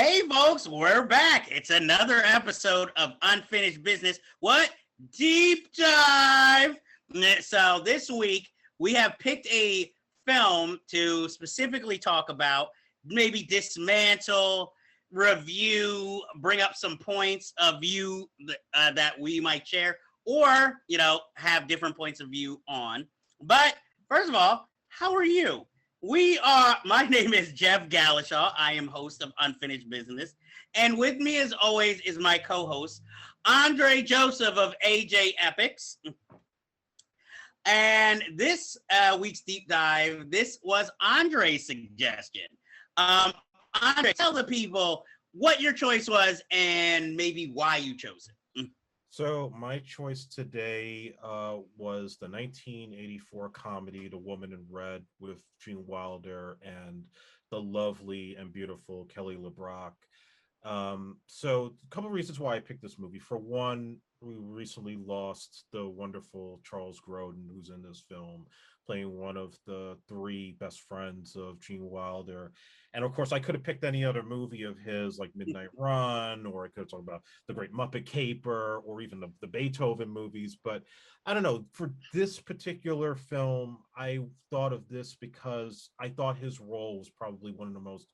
Hey, folks, we're back. It's another episode of Unfinished Business. What? Deep dive. So this week, we have picked a film to specifically talk about, maybe dismantle, review, bring up some points of view that we might share, or, have different points of view on. But first of all, how are you? My name is Jeff Galashaw. I am host of Unfinished Business. And with me, as always, is my co-host, Andre Joseph of AJ Epics. And this week's deep dive, this was Andre's suggestion. Andre, tell the people what your choice was and maybe why you chose it. So my choice today was the 1984 comedy The Woman in Red with Gene Wilder and the lovely and beautiful Kelly LeBrock. So a couple of reasons why I picked this movie. For one, we recently lost the wonderful Charles Grodin, who's in this film, playing one of the three best friends of Gene Wilder. And of course, I could have picked any other movie of his, like Midnight Run, or I could have talked about The Great Muppet Caper, or even the Beethoven movies. But I don't know, for this particular film, I thought of this because I thought his role was probably one of the most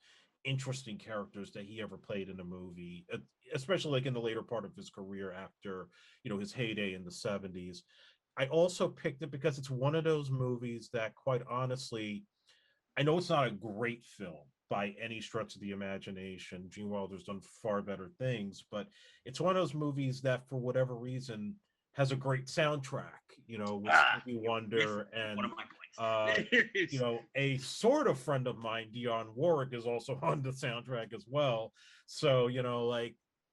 interesting characters that he ever played in a movie, especially like in the later part of his career after, his heyday in the 70s. I also picked it because it's one of those movies that, quite honestly, I know it's not a great film by any stretch of the imagination. Gene Wilder's done far better things, but it's one of those movies that, for whatever reason, has a great soundtrack, with Stevie Wonder and one of my points. A sort of friend of mine, Dionne Warwick, is also on the soundtrack as well. So,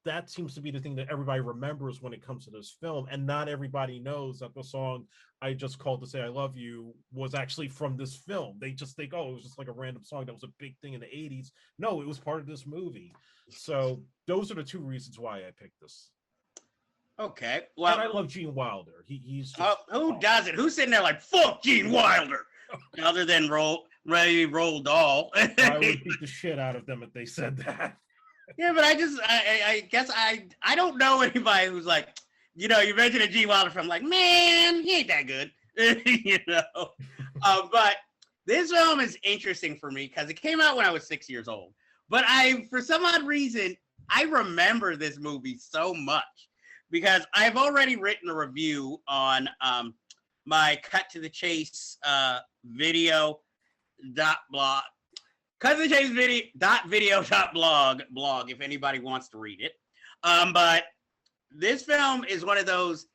that seems to be the thing that everybody remembers when it comes to this film. And not everybody knows that the song I Just Called to Say I Love You was actually from this film. They just think, oh, it was just like a random song that was a big thing in the 80s. No, it was part of this movie. So those are the two reasons why I picked this. Okay. Well, and I love Gene Wilder. He's just, who does it? Who's sitting there like, fuck Gene Wilder? Other than Roald Dahl. I would beat the shit out of them if they said that. Yeah, but I guess I don't know anybody who's like, you mentioned a Gene Wilder film, like, man, he ain't that good. But this film is interesting for me because it came out when I was 6 years old. But for some odd reason, I remember this movie so much because I've already written a review on my Cut to the Chase video blog. Cut to the Chase video.blog if anybody wants to read it. But this film is one of those,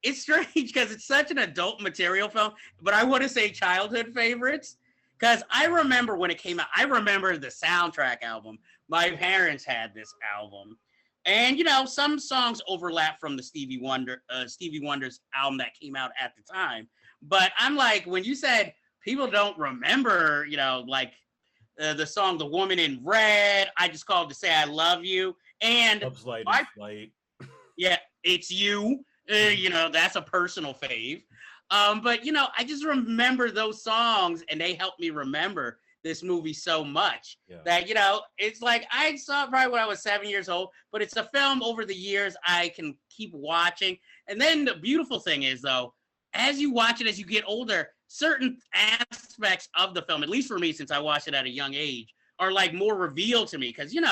it's strange because it's such an adult material film, but I want to say childhood favorites. Because I remember when it came out, I remember the soundtrack album. My parents had this album. And, some songs overlap from the Stevie Wonder's album that came out at the time. But I'm like, when you said people don't remember, the song The Woman in Red, I Just Called to Say I Love You, and Love's Light is Light. Yeah, It's You, that's a personal fave. But, I just remember those songs, and they helped me remember this movie so much that, it's like I saw it probably when I was 7 years old, but it's a film over the years I can keep watching. And then the beautiful thing is, though, as you watch it, as you get older, certain aspects of the film, at least for me, since I watched it at a young age, are like more revealed to me. Because, when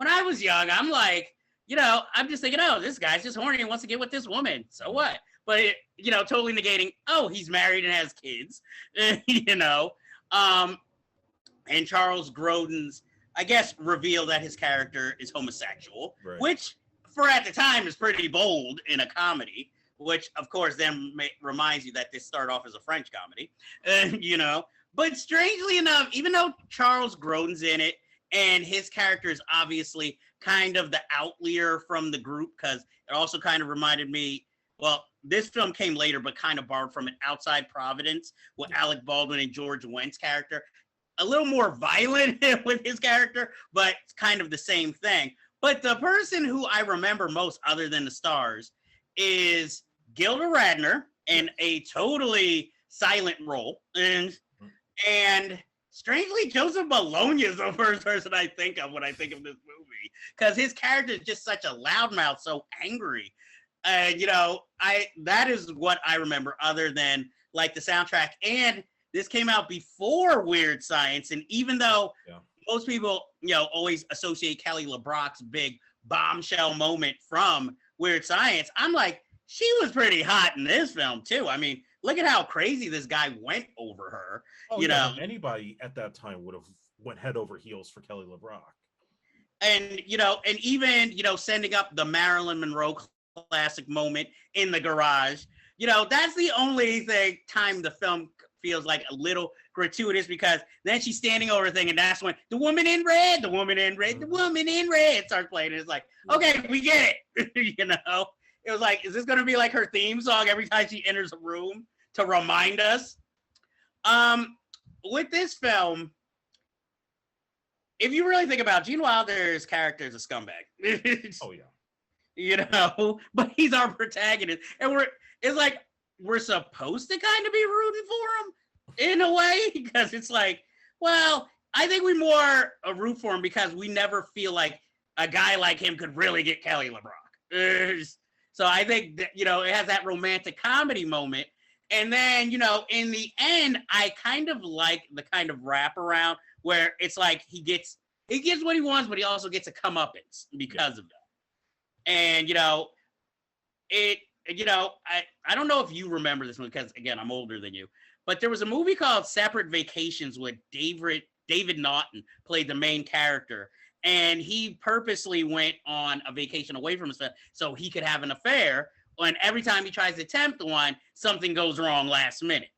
I was young, I'm like, I'm just thinking, oh, this guy's just horny and wants to get with this woman. So what? But, totally negating, oh, he's married and has kids, and Charles Grodin's, I guess, reveal that his character is homosexual, right, which for at the time is pretty bold in a comedy, which of course then reminds you that this started off as a French comedy, But strangely enough, even though Charles Grodin's in it and his character is obviously kind of the outlier from the group, because it also kind of reminded me, well, this film came later, but kind of borrowed from an Outside Providence with Alec Baldwin and George Wendt's character. A little more violent with his character, but it's kind of the same thing. But the person who I remember most, other than the stars, is Gilda Radner in a totally silent role. And strangely, Joseph Bologna is the first person I think of when I think of this movie, because his character is just such a loudmouth, so angry. And that is what I remember, other than like the soundtrack. And this came out before Weird Science, and even though most people, always associate Kelly LeBrock's big bombshell moment from Weird Science, I'm like, she was pretty hot in this film too. I mean, look at how crazy this guy went over her. Anybody at that time would have went head over heels for Kelly LeBrock. And and even sending up the Marilyn Monroe classic moment in the garage. That's the only time the film feels like a little gratuitous, because then she's standing over a thing, and that's when the woman in red, the woman in red, the woman in red starts playing. And it's like, okay, we get it. It was like, is this going to be like her theme song every time she enters a room to remind us? With this film, if you really think about it, Gene Wilder's character is a scumbag. Oh yeah. But he's our protagonist, and it's like we're supposed to kind of be rooting for him in a way, because it's like, well, I think we more root for him because we never feel like a guy like him could really get Kelly LeBrock. So I think that, it has that romantic comedy moment. And then, in the end, I kind of like the kind of wraparound where it's like he gets what he wants, but he also gets a comeuppance because of that. And, I don't know if you remember this movie, because, again, I'm older than you, but there was a movie called Separate Vacations with David Naughton played the main character. And he purposely went on a vacation away from his family so he could have an affair. And every time he tries to attempt one, something goes wrong last minute.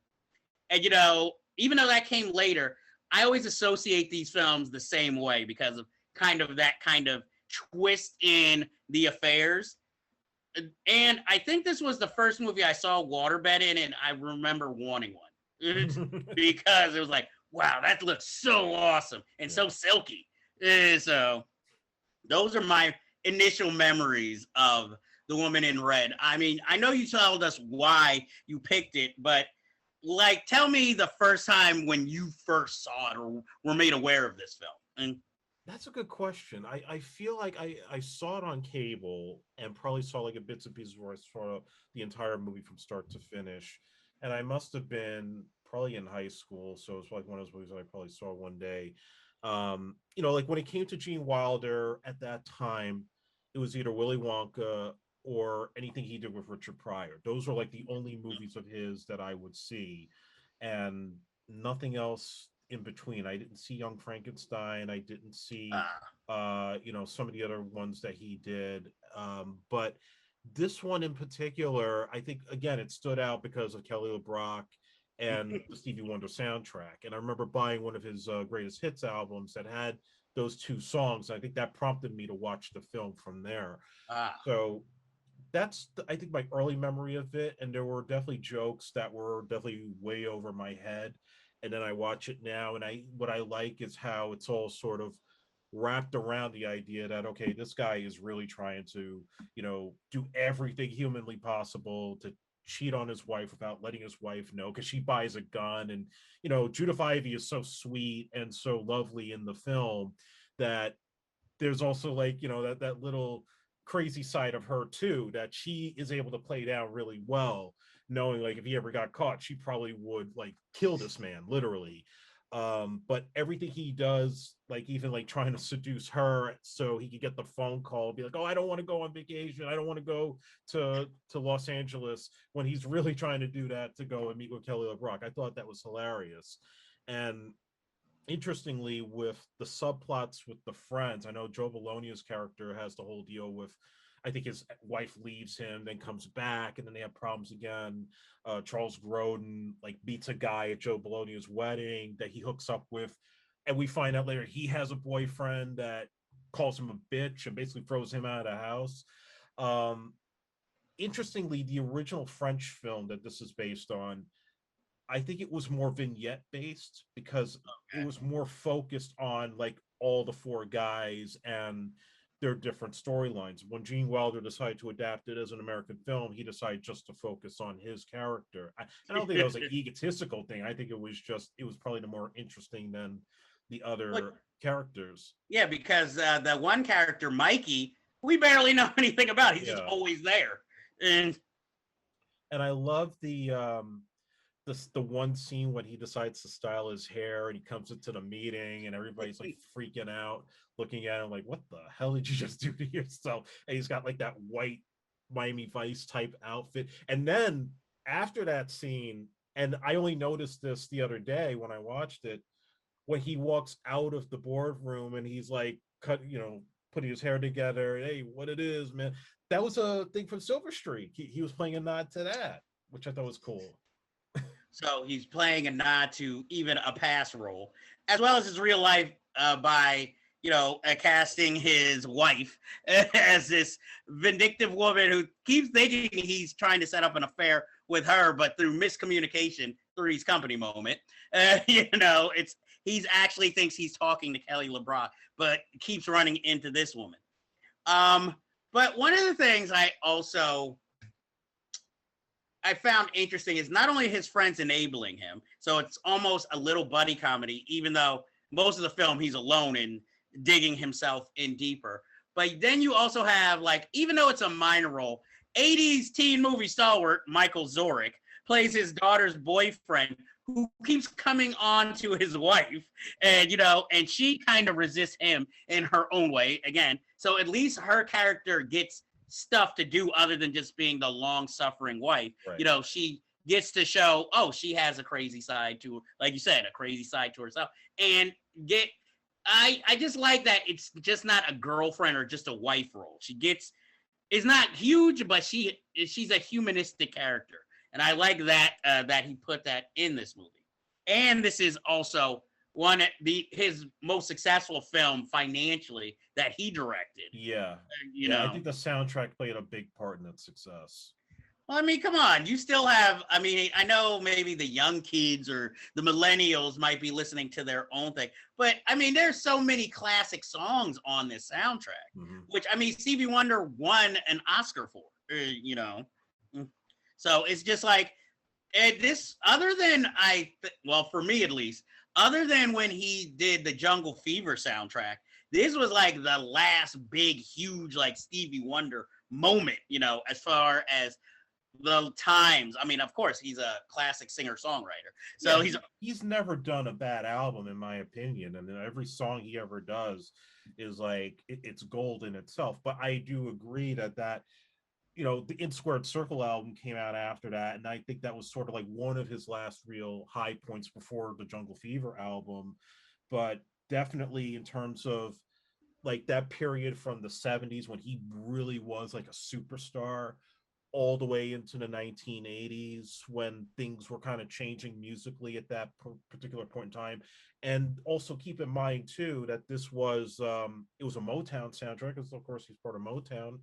And, even though that came later, I always associate these films the same way because of that kind of twist in the affairs. And I think this was the first movie I saw waterbed in, and I remember wanting one because it was like, wow, that looks so awesome and so silky. So those are my initial memories of The Woman in Red. I mean, I know you told us why you picked it, but tell me the first time when you first saw it or were made aware of this film. And that's a good question. I feel like I saw it on cable and probably saw like a bits and pieces where I saw the entire movie from start to finish. And I must have been probably in high school. So it's like one of those movies that I probably saw one day. Like when it came to Gene Wilder at that time, it was either Willy Wonka or anything he did with Richard Pryor. Those were like the only movies of his that I would see, and nothing else in between. I didn't see Young Frankenstein. I didn't see, some of the other ones that he did. But this one in particular, I think, again, it stood out because of Kelly LeBrock and the Stevie Wonder soundtrack. And I remember buying one of his greatest hits albums that had those two songs. I think that prompted me to watch the film from there. So that's, I think, my early memory of it. And there were definitely jokes that were definitely way over my head. And then I watch it now, and what I like is how it's all sort of wrapped around the idea that, okay, this guy is really trying to, do everything humanly possible to cheat on his wife without letting his wife know, because she buys a gun. And Judith Ivey is so sweet and so lovely in the film that there's also like that little crazy side of her too, that she is able to play down really well, knowing like if he ever got caught, she probably would like kill this man literally. But everything he does, like even like trying to seduce her so he could get the phone call, be like, oh, I don't want to go on vacation, I don't want to go to Los Angeles, when he's really trying to do that to go and meet with Kelly LeBrock. I thought that was hilarious. And interestingly, with the subplots with the friends, I know Joe Bologna's character has the whole deal with, I think his wife leaves him, then comes back, and then they have problems again. Charles Grodin like beats a guy at Joe Bologna's wedding that he hooks up with, and we find out later he has a boyfriend that calls him a bitch and basically throws him out of the house. Interestingly, the original French film that this is based on, I think it was more vignette based because it was more focused on like all the four guys and their different storylines. When Gene Wilder decided to adapt it as an American film, he decided just to focus on his character. I don't think that was an egotistical thing. I think it was probably the more interesting than the other characters. Yeah, because the one character, Mikey, we barely know anything about. He's just always there. And I love the one scene when he decides to style his hair and he comes into the meeting and everybody's like freaking out, looking at him like, what the hell did you just do to yourself? And he's got like that white Miami Vice type outfit. And then after that scene, and I only noticed this the other day when I watched it, when he walks out of the boardroom and he's like putting his hair together, hey, what it is, man. That was a thing from Silver Streak. He was playing a nod to that, which I thought was cool. So he's playing a nod to even a past role, as well as his real life by, casting his wife as this vindictive woman who keeps thinking he's trying to set up an affair with her, but through miscommunication, Three's Company moment, he's actually thinks he's talking to Kelly LeBron, but keeps running into this woman. But one of the things I found interesting is not only his friends enabling him, so it's almost a little buddy comedy, even though most of the film he's alone and digging himself in deeper. But then you also have, like, even though it's a minor role, 80s teen movie stalwart Michael Zorich plays his daughter's boyfriend who keeps coming on to his wife, and and she kind of resists him in her own way again. So at least her character gets stuff to do other than just being the long-suffering wife. Right. She gets to show, she has a crazy side to, like you said, a crazy side to herself. And I just like that it's just not a girlfriend or just a wife role. It's not huge, but she's a humanistic character. And I like that that he put that in this movie. And this is also his most successful film financially that he directed. Yeah. I think the soundtrack played a big part in that success. Well, I mean, come on. You still have, I know maybe the young kids or the millennials might be listening to their own thing, but there's so many classic songs on this soundtrack, which, Stevie Wonder won an Oscar for, So it's just like, this, other than for me at least, other than when he did the Jungle Fever soundtrack, this was like the last big, huge, like Stevie Wonder moment, as far as the times. Of course, he's a classic singer-songwriter. So he's never done a bad album, in my opinion. Every song he ever does is like, it's gold in itself. But I do agree that the In Squared Circle album came out after that, and I think that was sort of like one of his last real high points before the Jungle Fever album. But definitely in terms of like that period from the 70s when he really was like a superstar, all the way into the 1980s when things were kind of changing musically at that particular point in time. And also keep in mind too that this was it was a Motown soundtrack, because of course he's part of Motown.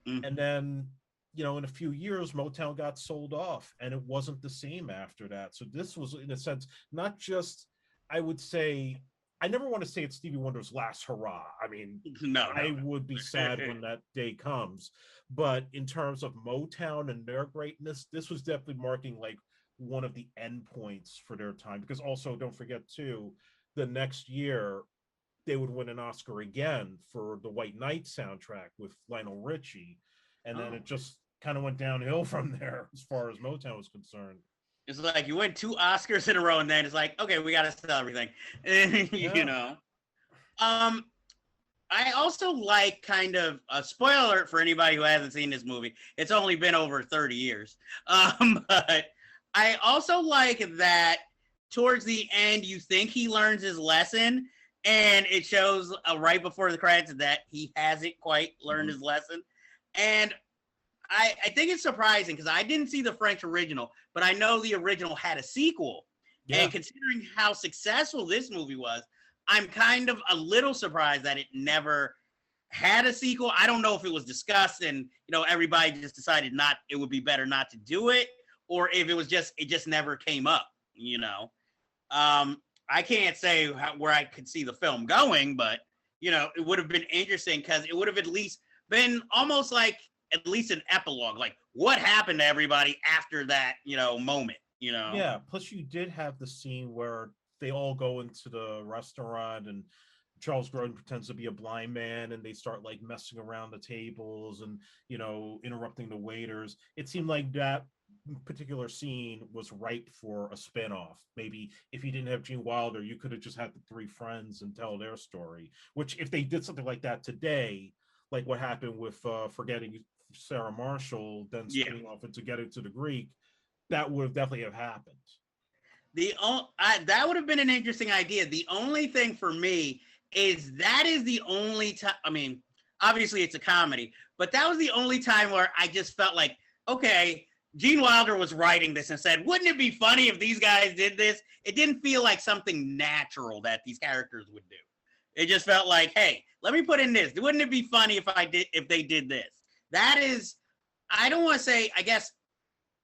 And then in a few years Motown got sold off and it wasn't the same after that. So this was, in a sense, not just, I would say, I never want to say it's Stevie Wonder's last hurrah. No. I would be sad when that day comes. But in terms of Motown and their greatness, this was definitely marking like one of the endpoints for their time. Because also, don't forget too, the next year they would win an Oscar again for the White Knight soundtrack with Lionel Richie, and then it just kind of went downhill from there as far as Motown was concerned. It's like you win 2 Oscars in a row, and then it's like, okay, we got to sell everything. I also like, kind of a spoiler alert for anybody who hasn't seen this movie. It's only been over 30 years. But I also like that towards the end, you think he learns his lesson, and it shows right before the credits that he hasn't quite learned his lesson. And I think it's surprising because I didn't see the French original, but I know the original had a sequel. Yeah. And considering how successful this movie was, I'm kind of a little surprised that it never had a sequel. I don't know if it was discussed and, everybody just decided it would be better not to do it, or if it just never came up, I can't say where I could see the film going, but, it would have been interesting because it would have at least been almost like at least an epilogue, like what happened to everybody after that, moment. Yeah. Plus, you did have the scene where they all go into the restaurant and Charles Grodin pretends to be a blind man and they start like messing around the tables and interrupting the waiters. It seemed like that particular scene was ripe for a spin-off. Maybe if you didn't have Gene Wilder, you could have just had the three friends and tell their story. Which if they did something like that today, like what happened with Forgetting Sarah Marshall, then spinning off into Getting to the Greek, that would have definitely have happened. That would have been an interesting idea. The only thing for me is that is the only time. I mean, obviously it's a comedy, but that was the only time where I just felt like, okay, Gene Wilder was writing this and said, wouldn't it be funny if these guys did this? It didn't feel like something natural that these characters would do. It just felt like, hey, let me put in this. Wouldn't it be funny if they did this? That is, I don't want to say, I guess,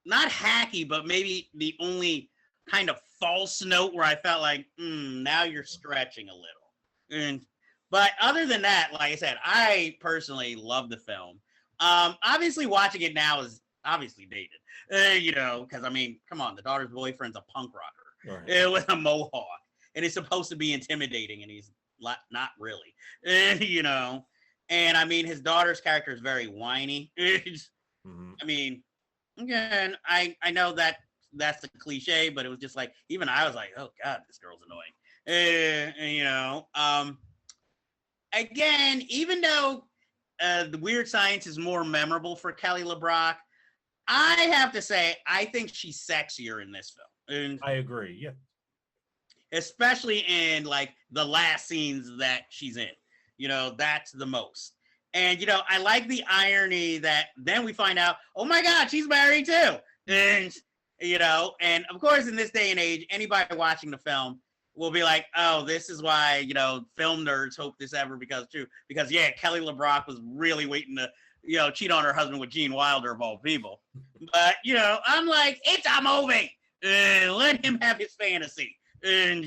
not hacky, but maybe the only kind of false note where I felt like, now you're stretching a little. But other than that, like I said, I personally love the film. Obviously, watching it now is obviously dated, because I mean, come on, the daughter's boyfriend's a punk rocker with a mohawk, and it's supposed to be intimidating, and he's not really, And I mean, his daughter's character is very whiny. I mean, again, I know that's the cliche, but it was just like, even I was like, oh God, this girl's annoying. Again, even though the Weird Science is more memorable for Kelly LeBrock, I have to say, I think she's sexier in this film. And I agree, yeah. Especially in like the last scenes that she's in. That's the most. And, I like the irony that then we find out, oh my God, she's married too. And, and of course, in this day and age, anybody watching the film will be like, oh, this is why, film nerds hope this ever becomes true. Because, yeah, Kelly LeBrock was really waiting to, cheat on her husband with Gene Wilder, of all people. But, I'm like, it's a movie. Let him have his fantasy. And,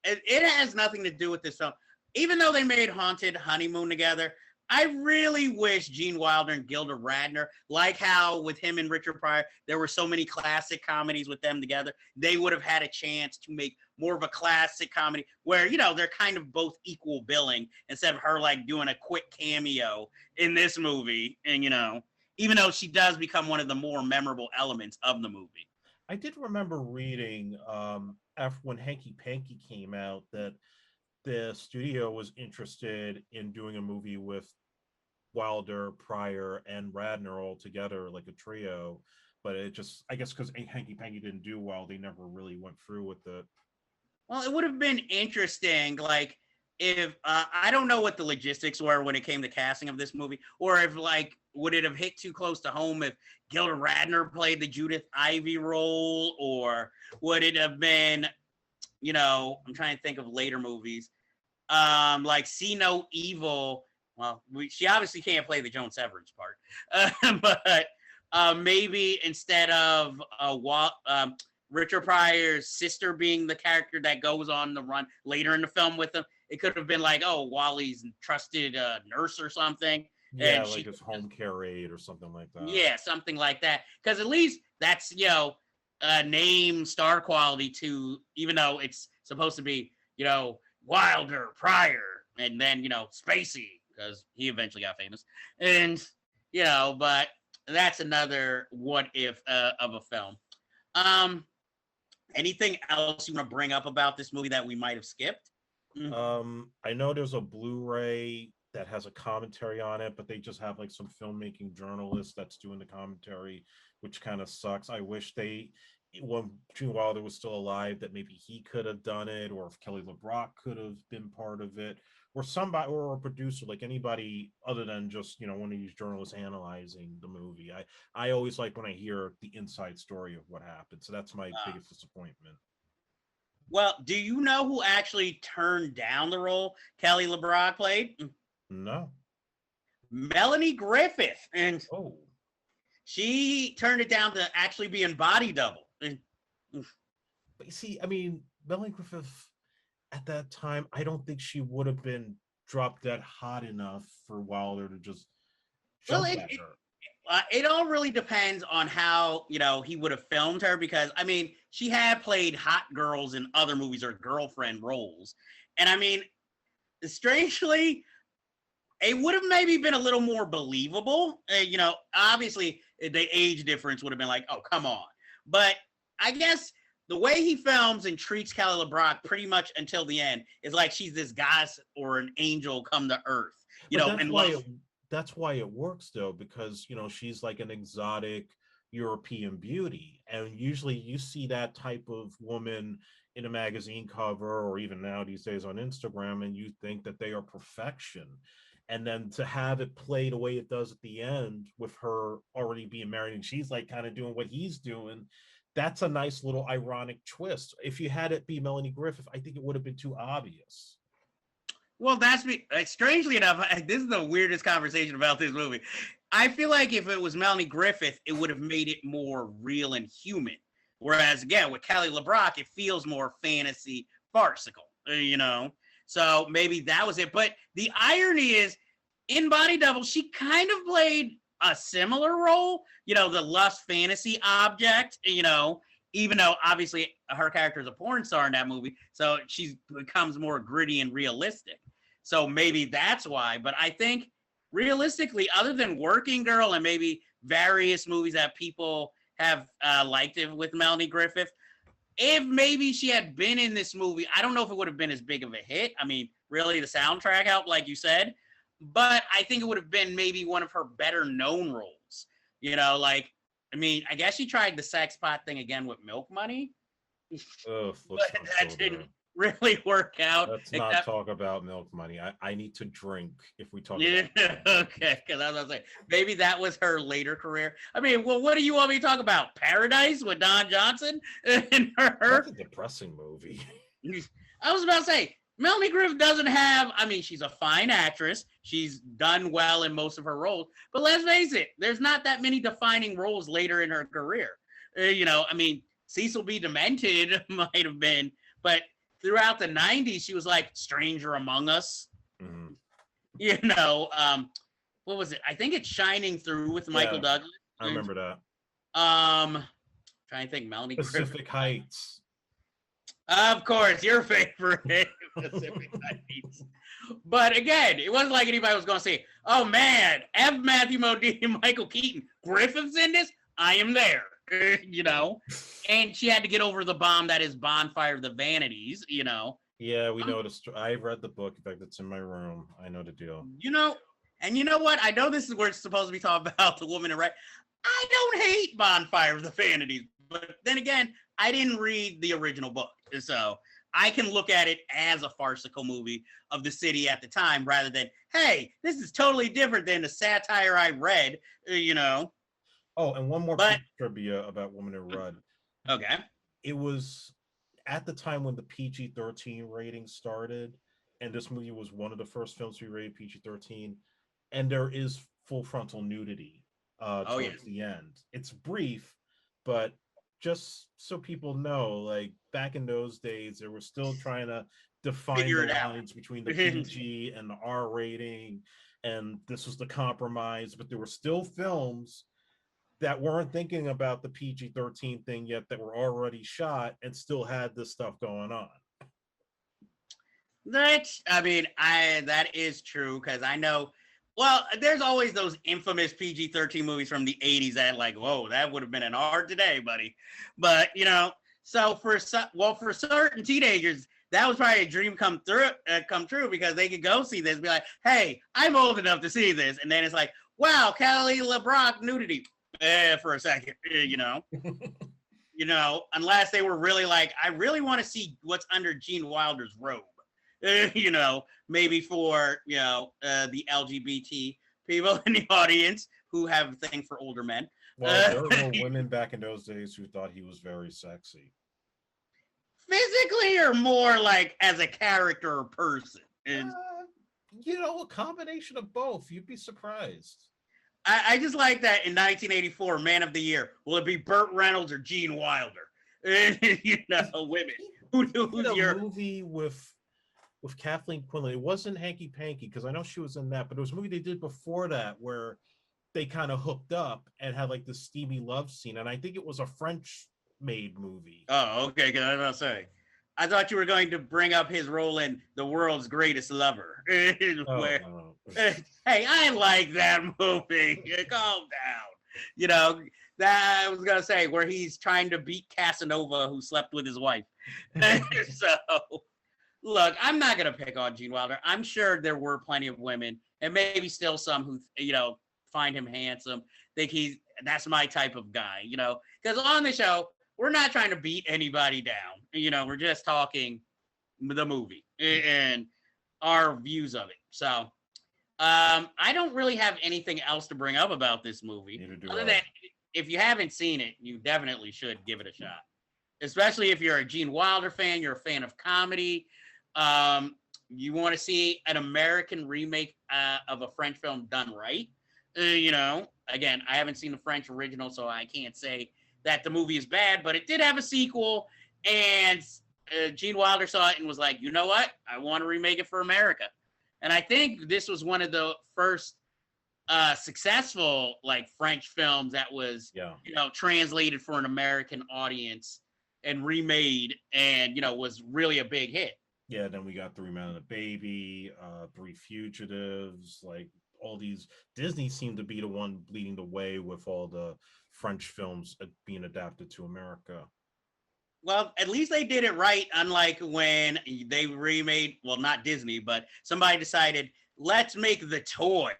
it has nothing to do with this film. Even though they made Haunted Honeymoon together, I really wish Gene Wilder and Gilda Radner, like how with him and Richard Pryor, there were so many classic comedies with them together, they would have had a chance to make more of a classic comedy where, they're kind of both equal billing instead of her like doing a quick cameo in this movie. And, even though she does become one of the more memorable elements of the movie. I did remember reading after when Hanky Panky came out that the studio was interested in doing a movie with Wilder, Pryor, and Radner all together, like a trio. But it just, I guess because Hanky Panky didn't do well, they never really went through with it. Well, it would have been interesting, like, if, I don't know what the logistics were when it came to casting of this movie, or if, like, would it have hit too close to home if Gilda Radner played the Judith Ivy role, or would it have been, I'm trying to think of later movies, like See No Evil. Well, she obviously can't play the Joan Severance part, but maybe instead of Richard Pryor's sister being the character that goes on the run later in the film with him, it could have been like, oh, Wally's trusted nurse or something. Yeah, and like his home care aide or something like that. Yeah, something like that. Because at least that's, name star quality to, even though it's supposed to be, Wilder, Pryor, and then, Spacey, because he eventually got famous. And, but that's another what if of a film. Anything else you want to bring up about this movie that we might have skipped? I know there's a Blu-ray that has a commentary on it, but they just have like some filmmaking journalist that's doing the commentary, which kind of sucks. I wish when Gene Wilder was still alive, that maybe he could have done it, or if Kelly LeBrock could have been part of it, or somebody, or a producer, like anybody other than just one of these journalists analyzing the movie. I always like when I hear the inside story of what happened, so that's my biggest disappointment. Well, do you know who actually turned down the role Kelly LeBrock played? No. Melanie Griffith. And oh, she turned it down to actually be in Body Double. But see, I mean, Melanie Griffith, at that time, I don't think she would have been drop dead hot enough for Wilder to just Well, jump at her. it all really depends on how he would have filmed her, because I mean she had played hot girls in other movies or girlfriend roles, and I mean strangely it would have maybe been a little more believable. Obviously the age difference would have been like, oh come on, but I guess the way he films and treats Kelly LeBrock pretty much until the end is like she's this goddess or an angel come to earth, that's why it works though, because she's like an exotic European beauty, and usually you see that type of woman in a magazine cover or even now these days on Instagram, and you think that they are perfection, and then to have it play the way it does at the end with her already being married and she's like kind of doing what he's doing, that's a nice little ironic twist. If you had it be Melanie Griffith, I think it would have been too obvious. Well, that's me. Strangely enough, this is the weirdest conversation about this movie. I feel like if it was Melanie Griffith, it would have made it more real and human. Whereas, again, with Kelly LeBrock, it feels more fantasy farcical, So maybe that was it. But the irony is, in Body Double, she kind of played a similar role, the lust fantasy object, even though obviously her character is a porn star in that movie, so she becomes more gritty and realistic. So maybe that's why. But I think realistically, other than Working Girl and maybe various movies that people have liked it with Melanie Griffith, if maybe she had been in this movie, I don't know if it would have been as big of a hit. I mean, really, the soundtrack helped, like you said, but I think it would have been maybe one of her better known roles. I guess she tried the sex pot thing again with Milk Money, but that didn't really work out. Let's not talk about Milk Money. I need to drink if we talk about okay, because I was gonna say maybe that was her later career. I mean, well, what do you want me to talk about? Paradise with Don Johnson and her? That's a depressing movie. I was about to say Melanie Griffith doesn't have, she's a fine actress. She's done well in most of her roles. But let's face it, there's not that many defining roles later in her career. Cecil B. Demented might have been, but throughout the 90s, she was like Stranger Among Us. Mm-hmm. What was it? I think it's Shining Through with Michael Douglas. I remember that. Trying to think, Melanie Pacific Griffith. Heights. Of course, your favorite, Pacific Heights. But again, it wasn't like anybody was going to say, oh man, F. Matthew Modine and Michael Keaton, Griffith's in this? I am there, And she had to get over the bomb that is Bonfire of the Vanities, Yeah, we noticed. I've read the book. In fact, it's in my room. I know the deal. And you know what? I know this is where it's supposed to be talking about the woman in red. I don't hate Bonfire of the Vanities. But then again, I didn't read the original book. So I can look at it as a farcical movie of the city at the time rather than, hey, this is totally different than the satire I read, Oh, and one more trivia about Woman in Red. Okay. It was at the time when the PG-13 rating started, and this movie was one of the first films to be rated PG-13, and there is full frontal nudity towards the end. It's brief, but just so people know, like back in those days, they were still trying to define the lines between the PG and the R rating, and this was the compromise, but there were still films that weren't thinking about the PG-13 thing yet that were already shot and still had this stuff going on. That is true, because I know, well, there's always those infamous PG-13 movies from the 80s that like, whoa, that would have been an R today, buddy. But, so for certain teenagers, that was probably a dream come true because they could go see this and be like, hey, I'm old enough to see this. And then it's like, wow, Kelly LeBrock nudity. For a second, unless they were really like, I really want to see what's under Gene Wilder's robe, maybe for, the LGBT people in the audience who have a thing for older men. Well, there were women back in those days who thought he was very sexy. Physically or more like as a character or person? A combination of both. You'd be surprised. I just like that in 1984, Man of the Year. Will it be Burt Reynolds or Gene Wilder? Women. Who's your movie with with Kathleen Quinlan. It wasn't Hanky Panky because I know she was in that, but it was a movie they did before that where they kind of hooked up and had like this steamy love scene, and I think it was a French made movie. Oh, okay. Because I was about to say, I thought you were going to bring up his role in The World's Greatest Lover. Oh Where, no. hey, I like that movie. Calm down. You know, that I was gonna say where he's trying to beat Casanova who slept with his wife. So look, I'm not gonna pick on Gene Wilder. I'm sure there were plenty of women, and maybe still some who find him handsome. Think that's my type of guy. Because on the show we're not trying to beat anybody down. We're just talking the movie and our views of it. So I don't really have anything else to bring up about this movie. Other than if you haven't seen it, you definitely should give it a shot. Especially if you're a Gene Wilder fan, you're a fan of comedy. You want to see an American remake of a French film done right. Again, I haven't seen the French original, so I can't say that the movie is bad, but it did have a sequel, and Gene Wilder saw it and was like, you know what? I want to remake it for America. And I think this was one of the first successful French films that was translated for an American audience and remade and was really a big hit. Yeah, then we got Three Men and a Baby, Three Fugitives, all these. Disney seemed to be the one leading the way with all the French films being adapted to America. Well, at least they did it right, unlike when they remade, well, not Disney, but somebody decided, let's make The Toy,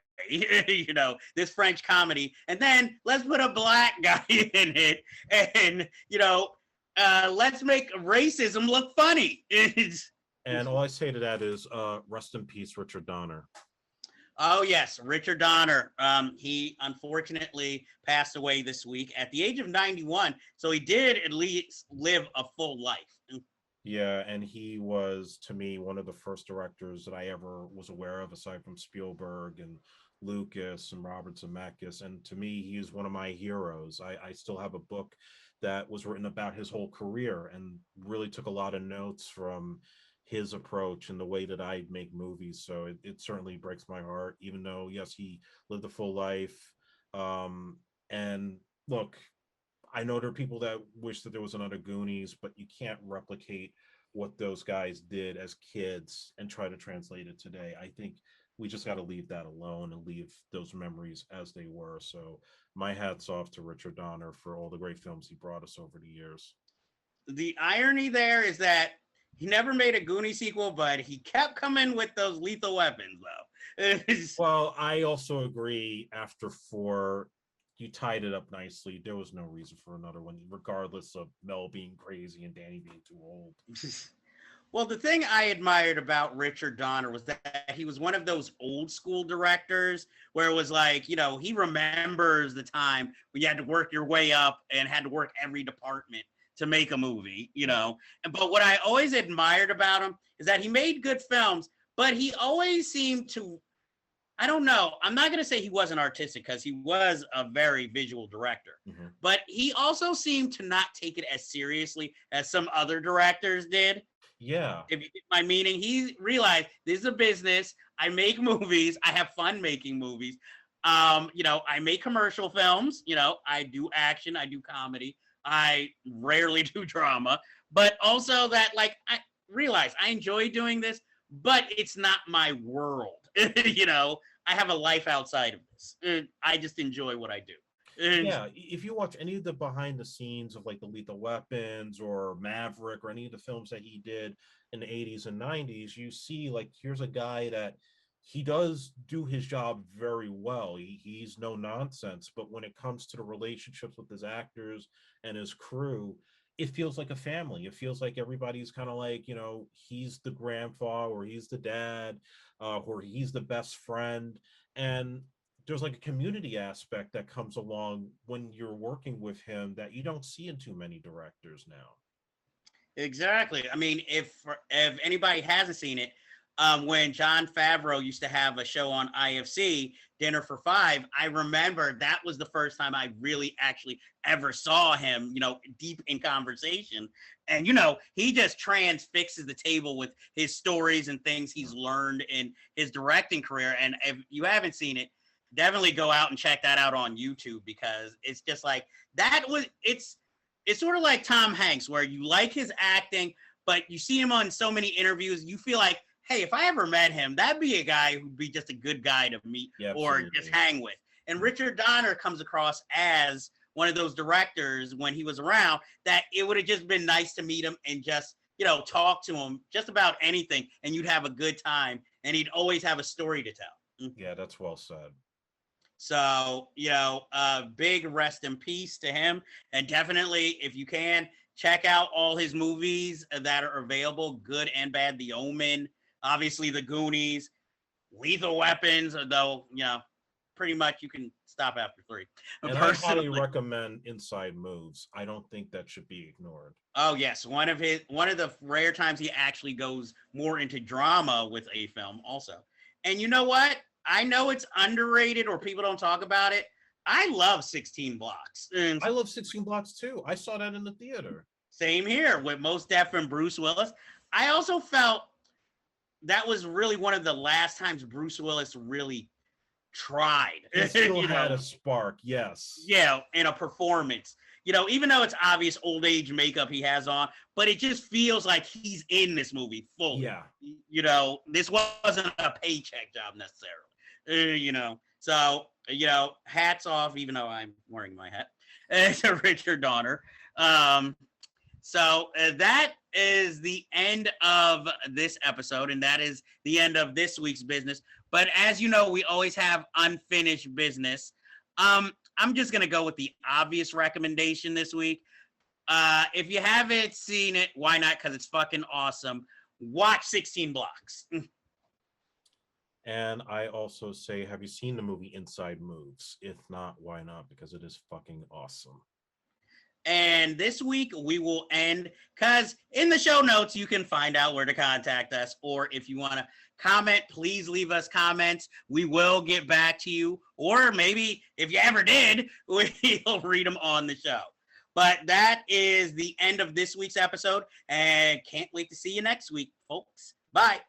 this French comedy, and then let's put a black guy in it, and, let's make racism look funny. And all I say to that is, rest in peace, Richard Donner. Oh, yes, Richard Donner. He unfortunately passed away this week at the age of 91. So he did at least live a full life. Yeah, and he was, to me, one of the first directors that I ever was aware of, aside from Spielberg and Lucas and Robert Zemeckis. And to me, he is one of my heroes. I still have a book that was written about his whole career and really took a lot of notes from his approach and the way that I make movies. So it certainly breaks my heart, even though, yes, he lived a full life. And look, I know there are people that wish that there was another Goonies, but you can't replicate what those guys did as kids and try to translate it today. I think we just got to leave that alone and leave those memories as they were. So my hat's off to Richard Donner for all the great films he brought us over the years. The irony there is that he never made a Goonie sequel, but he kept coming with those Lethal Weapons, though. Well, I also agree. After 4, you tied it up nicely. There was no reason for another one, regardless of Mel being crazy and Danny being too old. Well, the thing I admired about Richard Donner was that he was one of those old school directors where it was like, he remembers the time when you had to work your way up and had to work every department to make a movie, But what I always admired about him is that he made good films, but he always seemed to, I don't know, I'm not going to say he wasn't artistic because he was a very visual director, but he also seemed to not take it as seriously as some other directors did. Yeah. If you get my meaning, he realized this is a business. I make movies. I have fun making movies. I make commercial films. I do action. I do comedy. I rarely do drama, but also that I realize I enjoy doing this, but it's not my world. I have a life outside of this. I just enjoy what I do. Yeah, if you watch any of the behind the scenes of the Lethal Weapons or Maverick or any of the films that he did in the 80s and 90s, you see here's a guy that he does do his job very well. He's no nonsense, but when it comes to the relationships with his actors and his crew, it feels like a family. It feels like everybody's kind of he's the grandpa or he's the dad or he's the best friend. And there's a community aspect that comes along when you're working with him that you don't see in too many directors now. Exactly. I mean, if anybody hasn't seen it, when Jon Favreau used to have a show on IFC, Dinner for Five, I remember that was the first time I really actually ever saw him, deep in conversation. And, he just transfixes the table with his stories and things he's learned in his directing career. And if you haven't seen it, definitely go out and check that out on YouTube, because it's just like it's sort of like Tom Hanks, where you like his acting, but you see him on so many interviews, you feel like, hey, if I ever met him, that'd be a guy who'd be just a good guy to meet or just hang with. And Richard Donner comes across as one of those directors when he was around that it would have just been nice to meet him and just, talk to him just about anything, and you'd have a good time, and he'd always have a story to tell. Yeah, that's well said. So, big rest in peace to him. And definitely, if you can, check out all his movies that are available, good and bad. The Omen, obviously The Goonies, Lethal Weapons, though, pretty much you can stop after 3. And I highly recommend Inside Moves. I don't think that should be ignored. Oh, yes. One of the rare times he actually goes more into drama with a film also. And you know what? I know it's underrated or people don't talk about it. I love 16 Blocks. And I love 16 Blocks too. I saw that in the theater. Same here with Mos Def and Bruce Willis. I also felt that was really one of the last times Bruce Willis really tried. He still had a spark, yes. Yeah, in a performance. Even though it's obvious old age makeup he has on, but it just feels like he's in this movie fully. Yeah. This wasn't a paycheck job necessarily. So, hats off, even though I'm wearing my hat, to Richard Donner. So that is the end of this episode, and that is the end of this week's business. But as you know, we always have unfinished business. I'm just going to go with the obvious recommendation this week. If you haven't seen it, why not? Because it's fucking awesome. Watch 16 Blocks. And I also say, have you seen the movie Inside Moves? If not, why not? Because it is fucking awesome. And this week we will end, because in the show notes you can find out where to contact us, or if you want to comment, please leave us comments. We will get back to you, or maybe if you ever did, we'll read them on the show. But that is the end of this week's episode, and can't wait to see you next week, folks. Bye.